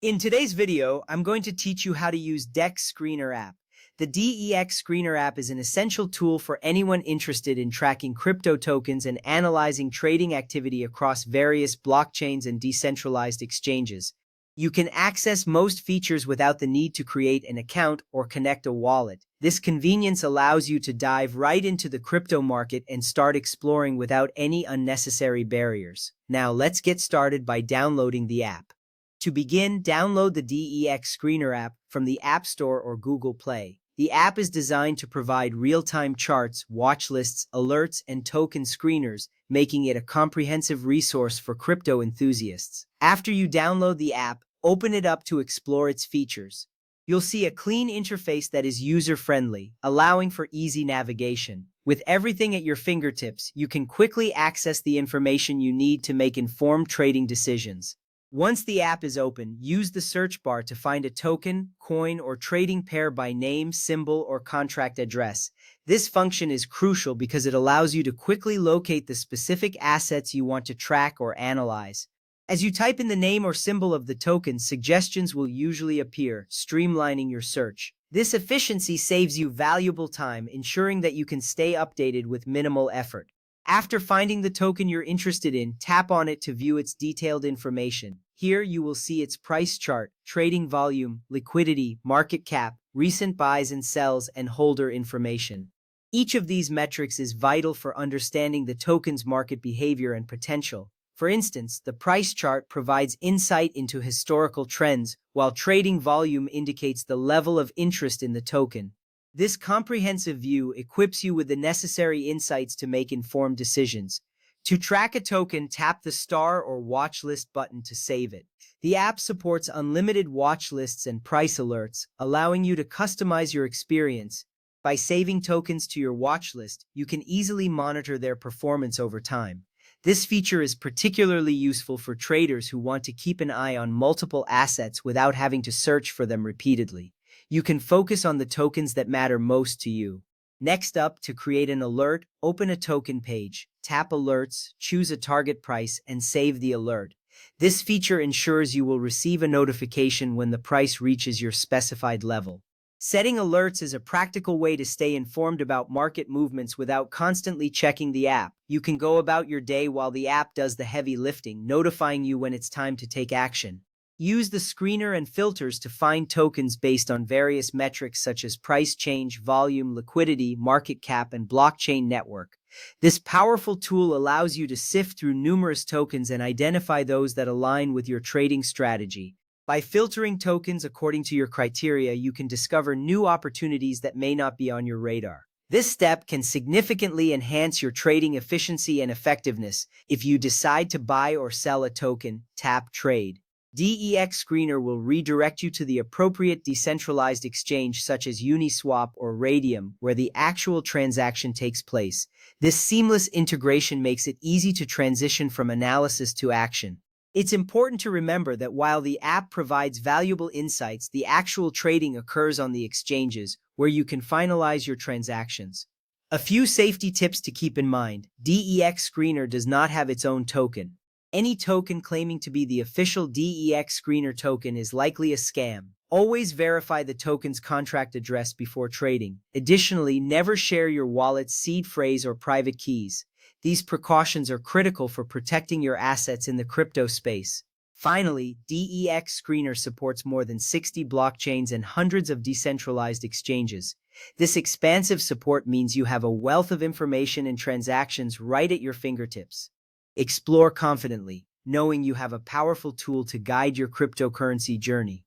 In today's video, I'm going to teach you how to use Dex Screener App. The DEX Screener App is an essential tool for anyone interested in tracking crypto tokens and analyzing trading activity across various blockchains and decentralized exchanges. You can access most features without the need to create an account or connect a wallet. This convenience allows you to dive right into the crypto market and start exploring without any unnecessary barriers. Now, let's get started by downloading the app. To begin, download the DEX Screener app from the App Store or Google Play. The app is designed to provide real-time charts, watch lists, alerts, and token screeners, making it a comprehensive resource for crypto enthusiasts. After you download the app, open it up to explore its features. You'll see a clean interface that is user-friendly, allowing for easy navigation. With everything at your fingertips, you can quickly access the information you need to make informed trading decisions. Once the app is open, use the search bar to find a token, coin, or trading pair by name, symbol, or contract address. This function is crucial because it allows you to quickly locate the specific assets you want to track or analyze. As you type in the name or symbol of the token, suggestions will usually appear, streamlining your search. This efficiency saves you valuable time, ensuring that you can stay updated with minimal effort. After finding the token you're interested in, tap on it to view its detailed information. Here you will see its price chart, trading volume, liquidity, market cap, recent buys and sells, and holder information. Each of these metrics is vital for understanding the token's market behavior and potential. For instance, the price chart provides insight into historical trends, while trading volume indicates the level of interest in the token. This comprehensive view equips you with the necessary insights to make informed decisions. To track a token, tap the star or watch list button to save it. The app supports unlimited watch lists and price alerts, allowing you to customize your experience. By saving tokens to your watch list, you can easily monitor their performance over time. This feature is particularly useful for traders who want to keep an eye on multiple assets without having to search for them repeatedly. You can focus on the tokens that matter most to you. Next up, to create an alert, open a token page, tap Alerts, choose a target price, and save the alert. This feature ensures you will receive a notification when the price reaches your specified level. Setting alerts is a practical way to stay informed about market movements without constantly checking the app. You can go about your day while the app does the heavy lifting, notifying you when it's time to take action. Use the screener and filters to find tokens based on various metrics such as price change, volume, liquidity, market cap, and blockchain network. This powerful tool allows you to sift through numerous tokens and identify those that align with your trading strategy. By filtering tokens according to your criteria, you can discover new opportunities that may not be on your radar. This step can significantly enhance your trading efficiency and effectiveness. If you decide to buy or sell a token, tap Trade. DEX Screener will redirect you to the appropriate decentralized exchange such as Uniswap or Radium, where the actual transaction takes place. This seamless integration makes it easy to transition from analysis to action. It's important to remember that while the app provides valuable insights, the actual trading occurs on the exchanges, where you can finalize your transactions. A few safety tips to keep in mind. DEX Screener does not have its own token. Any token claiming to be the official DEX Screener token is likely a scam. Always verify the token's contract address before trading. Additionally, never share your wallet's seed phrase or private keys. These precautions are critical for protecting your assets in the crypto space. Finally, DEX Screener supports more than 60 blockchains and hundreds of decentralized exchanges. This expansive support means you have a wealth of information and transactions right at your fingertips. Explore confidently, knowing you have a powerful tool to guide your cryptocurrency journey.